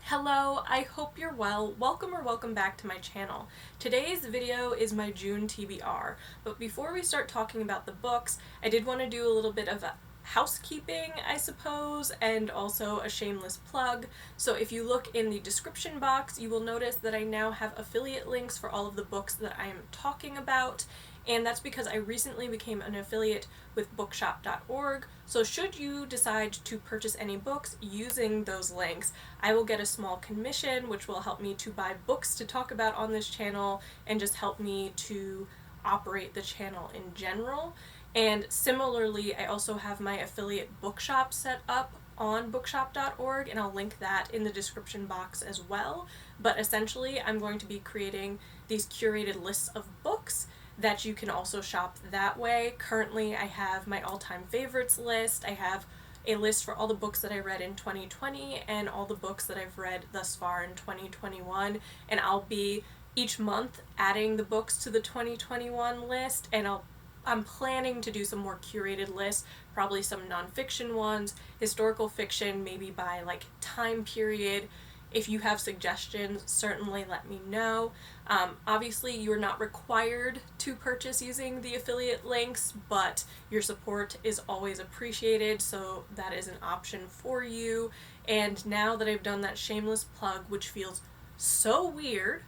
Hello, I hope you're well. Welcome or welcome back to my channel. Today's video is my June TBR, but before we start talking about the books, I did want to do a little bit of a housekeeping, I suppose, and also a shameless plug. So if you look in the description box, you will notice that I now have affiliate links for all of the books that I am talking about, and that's because I recently became an affiliate with bookshop.org, so should you decide to purchase any books using those links, I will get a small commission, which will help me to buy books to talk about on this channel and just help me to operate the channel in general. And similarly, I also have my affiliate bookshop set up on bookshop.org, and I'll link that in the description box as well. But essentially, I'm going to be creating these curated lists of books that you can also shop that way. Currently, I have my all-time favorites list. I have a list for all the books that I read in 2020 and all the books that I've read thus far in 2021, and I'll be each month adding the books to the 2021 list, and I'm planning to do some more curated lists, probably some nonfiction ones, historical fiction, maybe by like time period. If you have suggestions, certainly let me know. Obviously, you're not required to purchase using the affiliate links, but your support is always appreciated, so that is an option for you. And now that I've done that shameless plug, which feels so weird,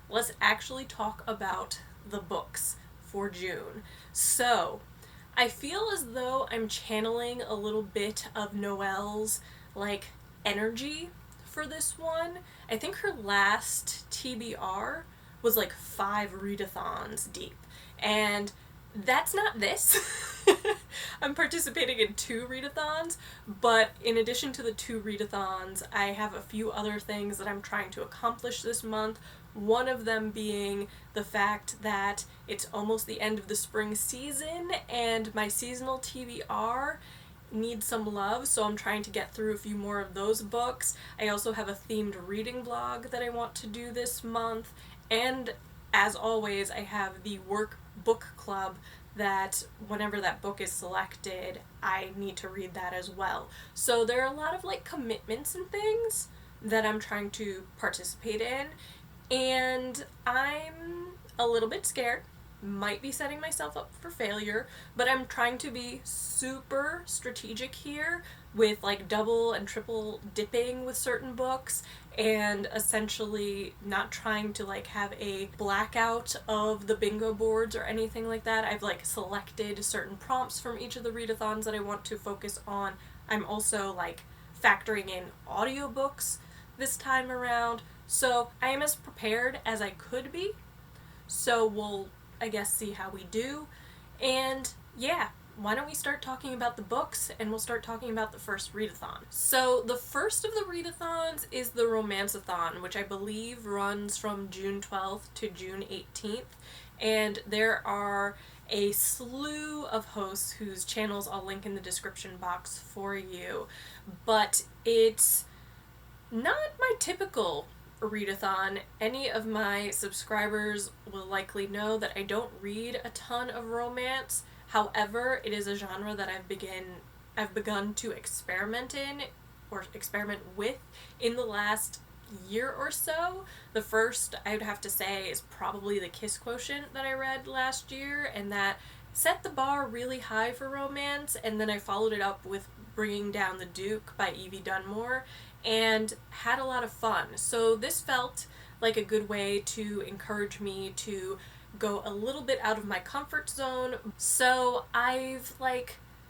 let's actually talk about the books for June. So, I feel as though I'm channeling a little bit of Noelle's energy for this one. I think her last TBR was like 5 readathons deep, and that's not this. I'm participating in 2 readathons, but in addition to the 2 readathons, I have a few other things that I'm trying to accomplish this month. One of them being the fact that it's almost the end of the spring season, and my seasonal TBR need some love, so I'm trying to get through a few more of those books. I also have a themed reading vlog that I want to do this month, and as always, I have the work book club that whenever that book is selected, I need to read that as well. So there are a lot of commitments and things that I'm trying to participate in, and I'm a little bit scared. Might be setting myself up for failure, but I'm trying to be super strategic here with double and triple dipping with certain books, and essentially not trying to have a blackout of the bingo boards or anything like that. I've selected certain prompts from each of the readathons that I want to focus on. I'm also factoring in audiobooks this time around, so I am as prepared as I could be. So we'll see how we do. And yeah, why don't we start talking about the books, and we'll start talking about the first readathon. So the first of the readathons is the Romanceathon, which I believe runs from June 12th to June 18th. And there are a slew of hosts whose channels I'll link in the description box for you. But it's not my typical readathon. Any of my subscribers will likely know that I don't read a ton of romance. However, it is a genre that I've begun to experiment with in the last year or so. The first, I would have to say, is probably The Kiss Quotient that I read last year, and that set the bar really high for romance, and then I followed it up with Bringing Down the Duke by Evie Dunmore, and had a lot of fun. So this felt like a good way to encourage me to go a little bit out of my comfort zone. So I've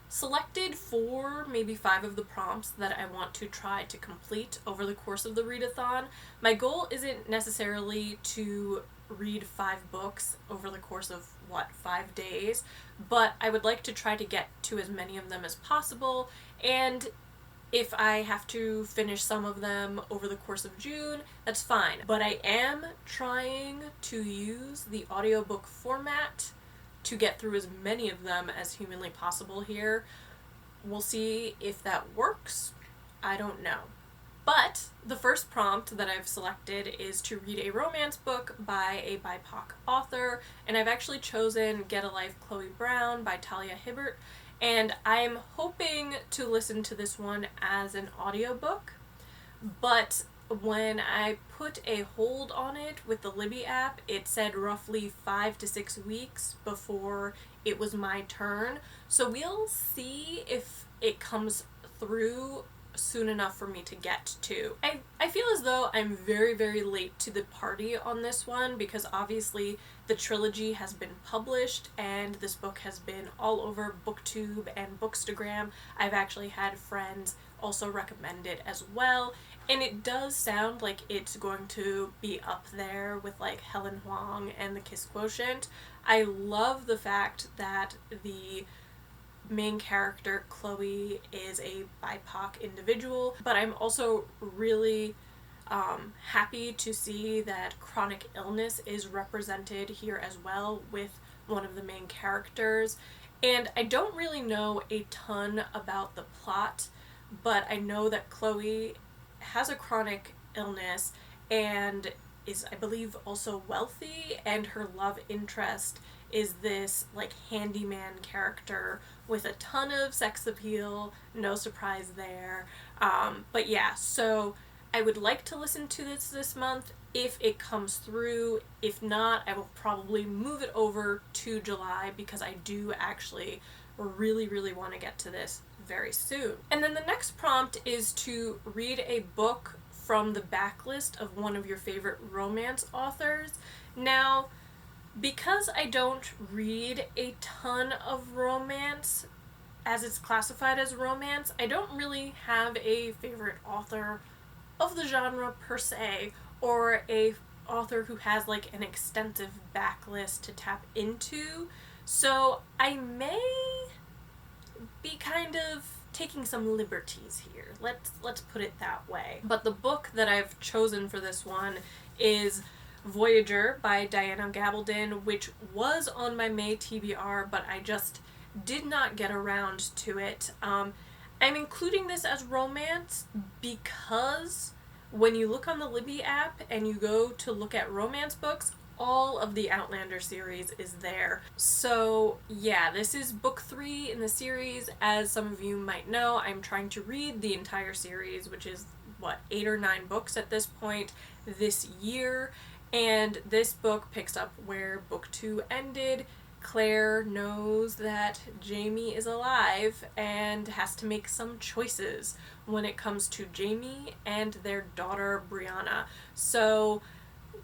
selected 4, maybe 5 of the prompts that I want to try to complete over the course of the readathon. My goal isn't necessarily to read 5 books over the course of 5 days, but I would like to try to get to as many of them as possible, and if I have to finish some of them over the course of June, that's fine. But I am trying to use the audiobook format to get through as many of them as humanly possible here. We'll see if that works. I don't know. But the first prompt that I've selected is to read a romance book by a BIPOC author, and I've actually chosen Get a Life, Chloe Brown by Talia Hibbert, and I'm hoping to listen to this one as an audiobook, but when I put a hold on it with the Libby app, it said roughly 5 to 6 weeks before it was my turn. So we'll see if it comes through soon enough for me to get to. I feel as though I'm very, very late to the party on this one because obviously the trilogy has been published and this book has been all over BookTube and Bookstagram. I've actually had friends also recommend it as well, and it does sound like it's going to be up there with like Helen Huang and The Kiss Quotient. I love the fact that the main character, Chloe, is a BIPOC individual, but I'm also really happy to see that chronic illness is represented here as well with one of the main characters. And I don't really know a ton about the plot, but I know that Chloe has a chronic illness and is, I believe, also wealthy, and her love interest is this like handyman character with a ton of sex appeal. No surprise there. But yeah, so I would like to listen to this month if it comes through. If not, I will probably move it over to July because I do actually really, really want to get to this very soon. And then the next prompt is to read a book from the backlist of one of your favorite romance authors. Now, because I don't read a ton of romance, as it's classified as romance, I don't really have a favorite author of the genre per se, or a author who has like an extensive backlist to tap into. So I may be kind of taking some liberties here. Let's put it that way. But the book that I've chosen for this one is Voyager by Diana Gabaldon, which was on my May TBR, but I just did not get around to it. I'm including this as romance because when you look on the Libby app and you go to look at romance books, all of the Outlander series is there. So yeah, this is book 3 in the series. As some of you might know, I'm trying to read the entire series, which is, what, 8 or 9 books at this point this year. And this book picks up where book 2 ended. Claire knows that Jamie is alive and has to make some choices when it comes to Jamie and their daughter Brianna. So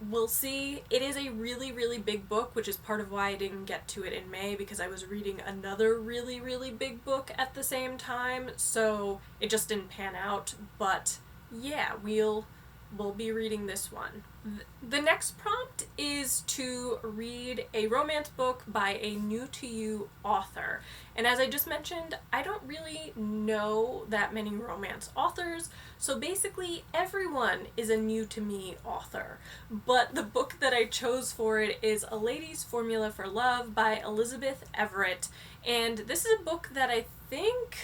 we'll see. It is a really, really big book, which is part of why I didn't get to it in May, because I was reading another really, really big book at the same time, so it just didn't pan out. But yeah, we'll be reading this one. The next prompt is to read a romance book by a new-to-you author. And as I just mentioned, I don't really know that many romance authors, so basically everyone is a new-to-me author. But the book that I chose for it is A Lady's Formula for Love by Elizabeth Everett. And this is a book that I think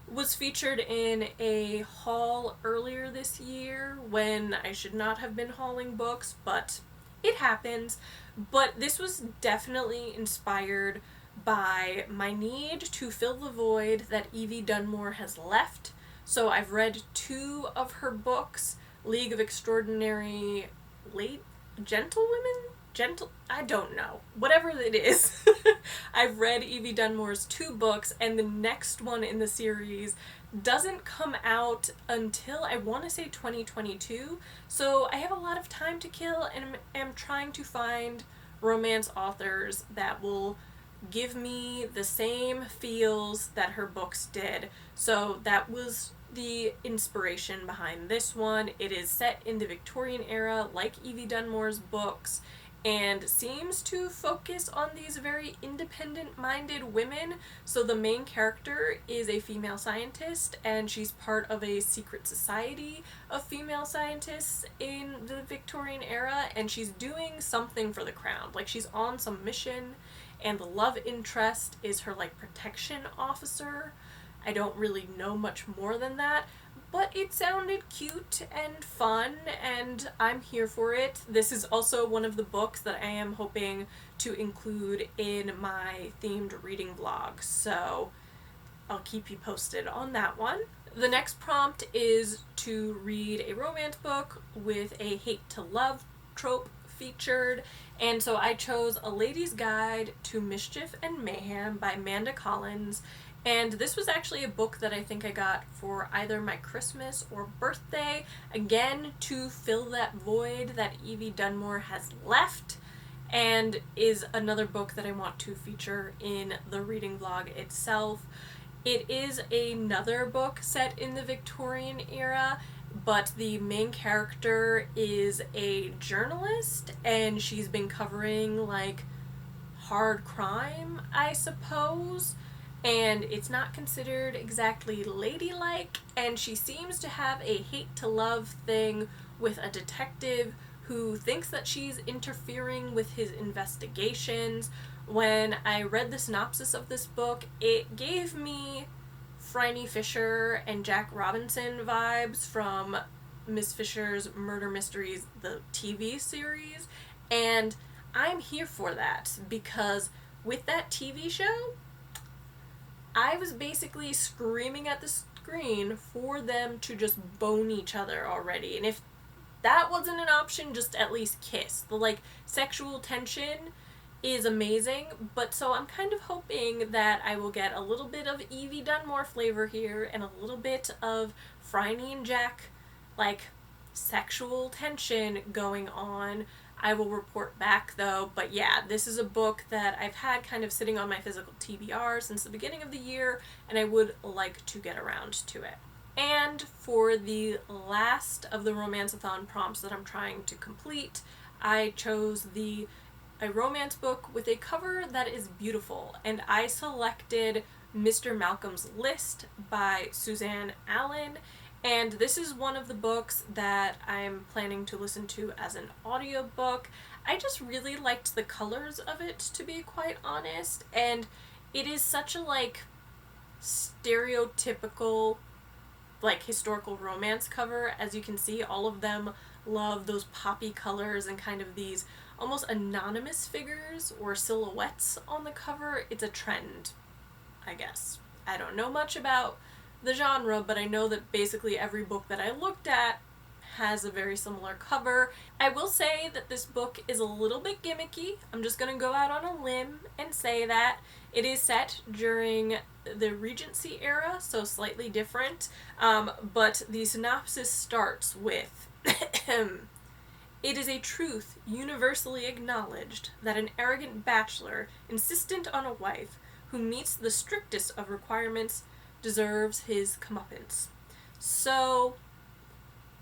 was featured in a haul earlier this year when I should not have been hauling books, but it happens. But this was definitely inspired by my need to fill the void that Evie Dunmore has left. So I've read 2 of her books, League of Extraordinary I don't know. Whatever it is. I've read Evie Dunmore's 2 books, and the next one in the series doesn't come out until, I want to say, 2022. So I have a lot of time to kill, and am trying to find romance authors that will give me the same feels that her books did. So that was the inspiration behind this one. It is set in the Victorian era, like Evie Dunmore's books, and seems to focus on these very independent-minded women. So the main character is a female scientist, and she's part of a secret society of female scientists in the Victorian era, and she's doing something for the crown. Like, she's on some mission, and the love interest is her, like, protection officer. I don't really know much more than that, but it sounded cute and fun, and I'm here for it. This is also one of the books that I am hoping to include in my themed reading vlog, so I'll keep you posted on that one. The next prompt is to read a romance book with a hate to love trope featured, and so I chose A Lady's Guide to Mischief and Mayhem by Amanda Collins, and this was actually a book that I think I got for either my Christmas or birthday, again to fill that void that Evie Dunmore has left, and is another book that I want to feature in the reading vlog itself. It is another book set in the Victorian era, but the main character is a journalist, and she's been covering, like, hard crime, I suppose, and it's not considered exactly ladylike, and she seems to have a hate-to-love thing with a detective who thinks that she's interfering with his investigations. When I read the synopsis of this book, it gave me Phryne Fisher and Jack Robinson vibes from Miss Fisher's Murder Mysteries, the TV series, and I'm here for that, because with that TV show, I was basically screaming at the screen for them to just bone each other already, and if that wasn't an option, just at least kiss. The, like, sexual tension is amazing, but so I'm kind of hoping that I will get a little bit of Evie Dunmore flavor here and a little bit of Phryne and Jack, like, sexual tension going on. I will report back though, but yeah, this is a book that I've had kind of sitting on my physical TBR since the beginning of the year, and I would like to get around to it. And for the last of the Romanceathon prompts that I'm trying to complete, I chose a romance book with a cover that is beautiful, and I selected Mr. Malcolm's List by Suzanne Allen, and this is one of the books that I'm planning to listen to as an audiobook. I just really liked the colors of it, to be quite honest, and it is such a, like, stereotypical, like, historical romance cover. As you can see, all of them love those poppy colors and kind of these almost anonymous figures or silhouettes on the cover. It's a trend, I guess. I don't know much about the genre, but I know that basically every book that I looked at has a very similar cover. I will say that this book is a little bit gimmicky. I'm just gonna go out on a limb and say that it is set during the Regency era, so slightly different, but the synopsis starts with It is a truth universally acknowledged that an arrogant bachelor insistent on a wife who meets the strictest of requirements deserves his comeuppance. So,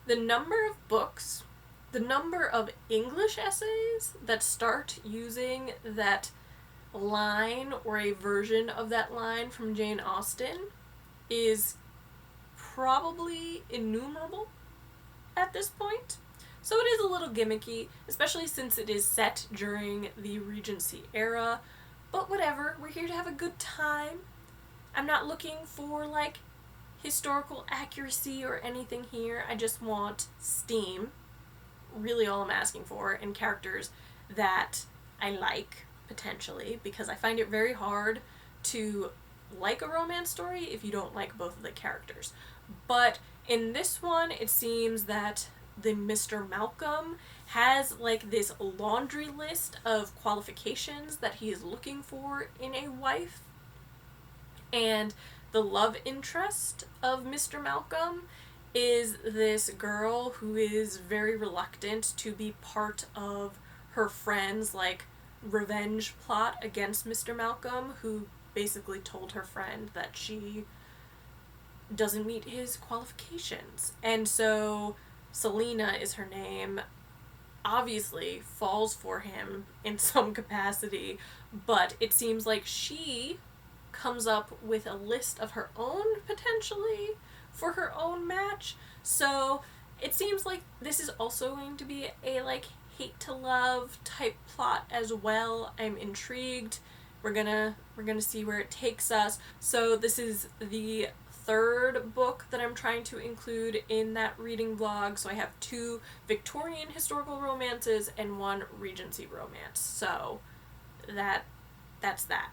the number of books, the number of English essays that start using that line or a version of that line from Jane Austen is probably innumerable at this point. So it is a little gimmicky, especially since it is set during the Regency era, but whatever, we're here to have a good time. I'm not looking for, like, historical accuracy or anything here. I just want steam, really all I'm asking for, and characters that I like, potentially, because I find it very hard to like a romance story if you don't like both of the characters. But in this one, it seems that the Mr. Malcolm has, like, this laundry list of qualifications that he is looking for in a wife, and the love interest of Mr. Malcolm is this girl who is very reluctant to be part of her friend's, like, revenge plot against Mr. Malcolm, who basically told her friend that she doesn't meet his qualifications. And so Selena is her name, obviously falls for him in some capacity, but it seems like she comes up with a list of her own, potentially, for her own match. So it seems like this is also going to be a, like, hate to love type plot as well. I'm intrigued. We're gonna see where it takes us. So this is the third book that I'm trying to include in that reading vlog. So I have 2 Victorian historical romances and 1 Regency romance. So that's that.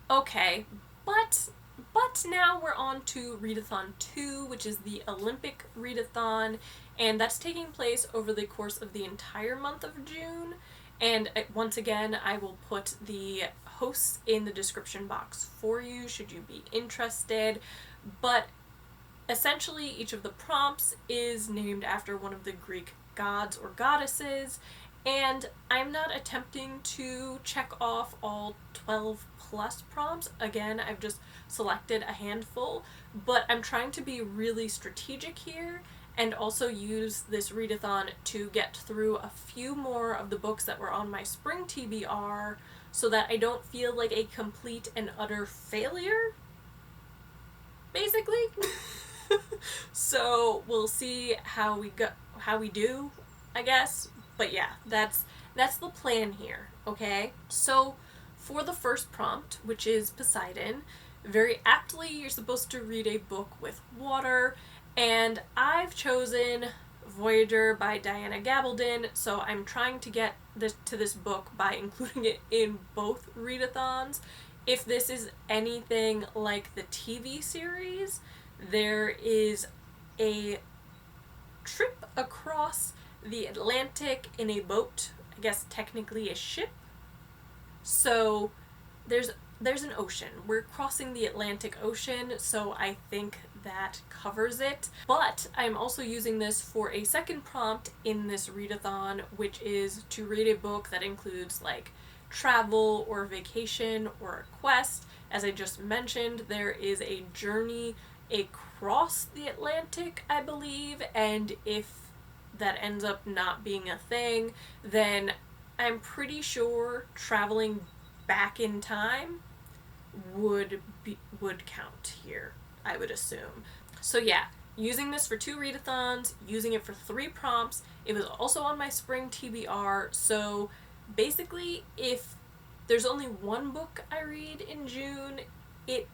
Okay, but But now we're on to Readathon 2, which is the Olympic Readathon, and that's taking place over the course of the entire month of June. And once again, I will put the hosts in the description box for you should you be interested. But essentially, each of the prompts is named after one of the Greek gods or goddesses, and I'm not attempting to check off all 12 plus prompts. Again, I've just selected a handful, but I'm trying to be really strategic here and also use this readathon to get through a few more of the books that were on my Spring TBR so that I don't feel like a complete and utter failure, basically. So we'll see how we do, I guess. But yeah, that's the plan here, okay? So for the first prompt, which is Poseidon, very aptly you're supposed to read a book with water, and I've chosen Voyager by Diana Gabaldon, so I'm trying to get to this book by including it in both readathons. If this is anything like the TV series, there is a trip across the Atlantic in a boat, I guess technically a ship. So there's an ocean. We're crossing the Atlantic Ocean, so I think that covers it. But I'm also using this for a second prompt in this readathon, which is to read a book that includes like travel or vacation or a quest. As I just mentioned, there is a journey across the Atlantic, I believe, and if that ends up not being a thing, then I'm pretty sure traveling back in time would count here, I would assume. So yeah, using this for 2 readathons, using it for 3 prompts. It was also on my Spring TBR, so basically if there's only one book I read in June, it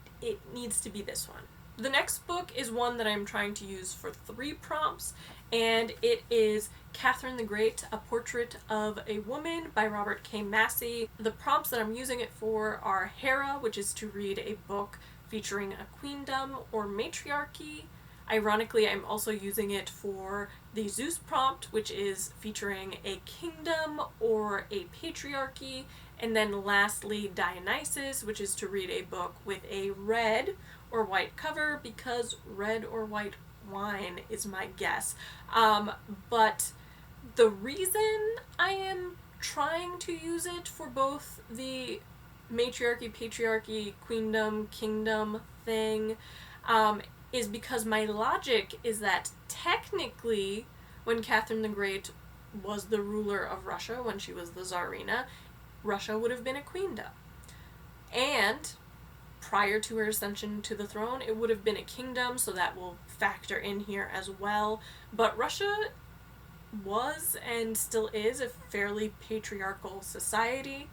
needs to be this one. The next book is one that I'm trying to use for 3 prompts, and it is Catherine the Great, A Portrait of a Woman by Robert K. Massey. The prompts that I'm using it for are Hera, which is to read a book featuring a queendom or matriarchy. Ironically, I'm also using it for the Zeus prompt, which is featuring a kingdom or a patriarchy. And then lastly, Dionysus, which is to read a book with a red or white cover, because red or white wine is my guess. But the reason I am trying to use it for both the matriarchy, patriarchy, queendom, kingdom thing is because my logic is that technically when Catherine the Great was the ruler of Russia, when she was the Tsarina, Russia would have been a queendom. And prior to her ascension to the throne, it would have been a kingdom, so that will factor in here as well. But Russia was and still is a fairly patriarchal society.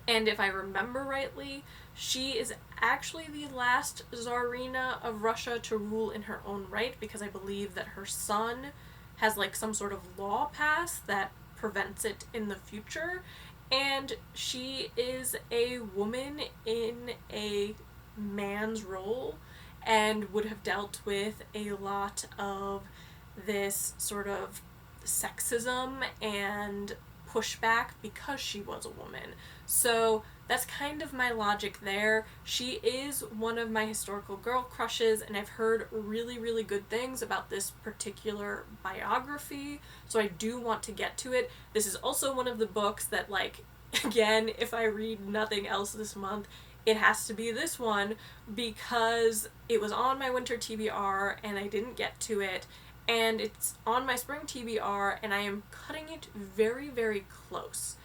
And if I remember rightly, she is actually the last Tsarina of Russia to rule in her own right, because I believe that her son has like some sort of law passed that prevents it in the future. And she is a woman in a man's role and would have dealt with a lot of this sort of sexism and pushback because she was a woman. So that's kind of my logic there. She is one of my historical girl crushes, and I've heard really, really good things about this particular biography, so I do want to get to it. This is also one of the books that, like, again, if I read nothing else this month, it has to be this one, because it was on my winter TBR and I didn't get to it, and it's on my spring TBR and I am cutting it very, very close.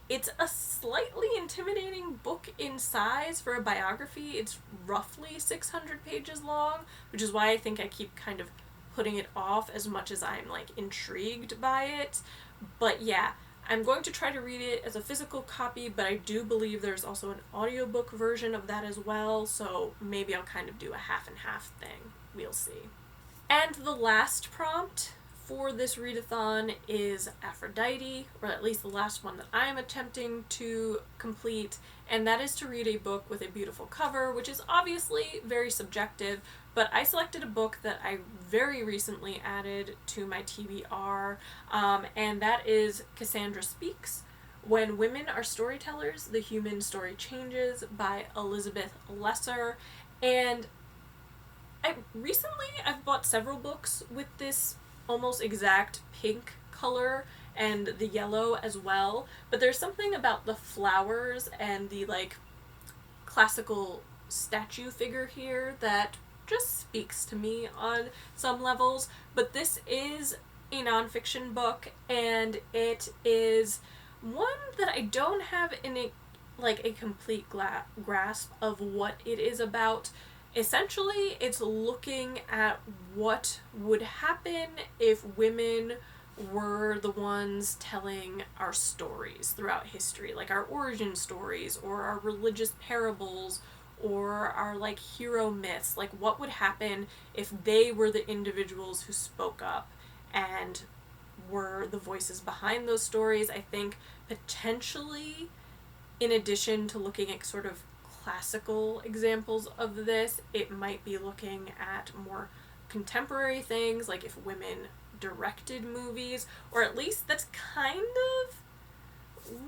It's a slightly intimidating book in size for a biography. It's roughly 600 pages long, which is why I think I keep kind of putting it off as much as I'm like intrigued by it. But yeah, I'm going to try to read it as a physical copy, but I do believe there's also an audiobook version of that as well, so maybe I'll kind of do a half and half thing. We'll see. And the last prompt for this readathon is Aphrodite, or at least the last one that I'm attempting to complete, and that is to read a book with a beautiful cover, which is obviously very subjective, but I selected a book that I very recently added to my TBR, and that is Cassandra Speaks, When Women Are Storytellers, The Human Story Changes by Elizabeth Lesser. And I've bought several books with this almost exact pink color and the yellow as well, but there's something about the flowers and the classical statue figure here that just speaks to me on some levels. But this is a nonfiction book, and it is one that I don't have a complete grasp of what it is about. Essentially, it's looking at what would happen if women were the ones telling our stories throughout history, like our origin stories or our religious parables or our hero myths. Like, what would happen if they were the individuals who spoke up and were the voices behind those stories. I think potentially, in addition to looking at sort of classical examples of this, it might be looking at more contemporary things, like if women directed movies, or at least that's kind of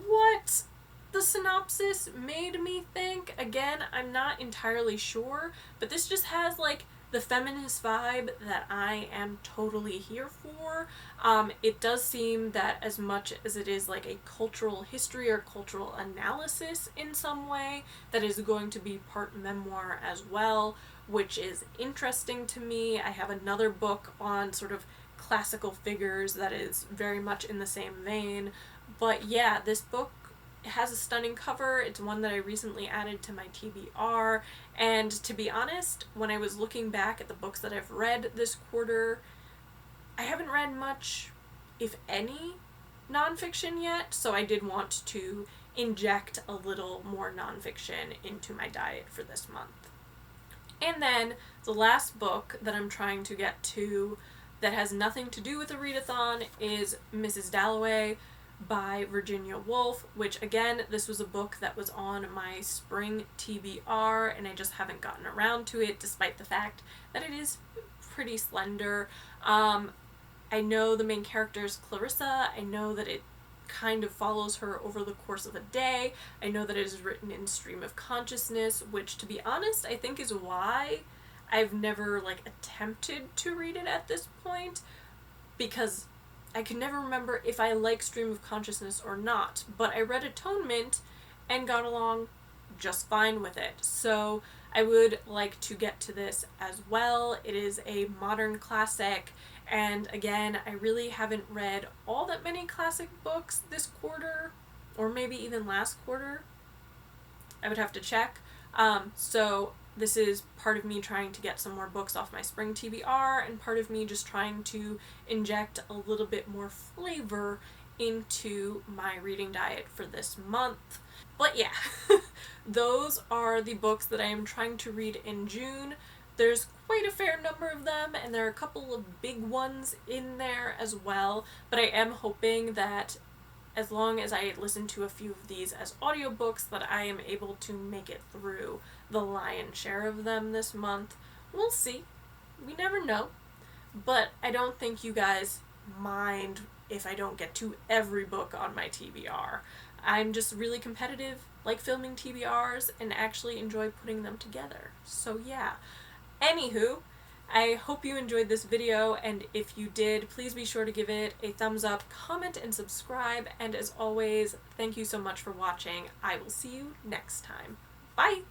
what the synopsis made me think. Again, I'm not entirely sure, but this just has the feminist vibe that I am totally here for. It does seem that as much as it is a cultural history or cultural analysis in some way, that is going to be part memoir as well, which is interesting to me. I have another book on sort of classical figures that is very much in the same vein. But yeah, this book has a stunning cover. It's one that I recently added to my TBR, and to be honest, when I was looking back at the books that I've read this quarter, I haven't read much, if any, nonfiction yet, so I did want to inject a little more nonfiction into my diet for this month. And then the last book that I'm trying to get to that has nothing to do with a readathon is Mrs. Dalloway by Virginia Woolf, which again, this was a book that was on my Spring TBR, and I just haven't gotten around to it, despite the fact that it is pretty slender. I know the main character is Clarissa. I know that it kind of follows her over the course of a day. I know that it is written in stream of consciousness, which, to be honest, I think is why I've never attempted to read it at this point, because I can never remember if I like stream of consciousness or not, but I read Atonement and got along just fine with it. So I would like to get to this as well. It is a modern classic, and again, I really haven't read all that many classic books this quarter, or maybe even last quarter. I would have to check. So this is part of me trying to get some more books off my Spring TBR, and part of me just trying to inject a little bit more flavor into my reading diet for this month. But yeah, those are the books that I am trying to read in June. There's quite a fair number of them, and there are a couple of big ones in there as well, but I am hoping that as long as I listen to a few of these as audiobooks, that I am able to make it through the lion's share of them this month. We'll see. We never know. But I don't think you guys mind if I don't get to every book on my TBR. I'm just really competitive, like filming TBRs, and actually enjoy putting them together. So yeah. Anywho, I hope you enjoyed this video, and if you did, please be sure to give it a thumbs up, comment, and subscribe, and as always, thank you so much for watching. I will see you next time. Bye!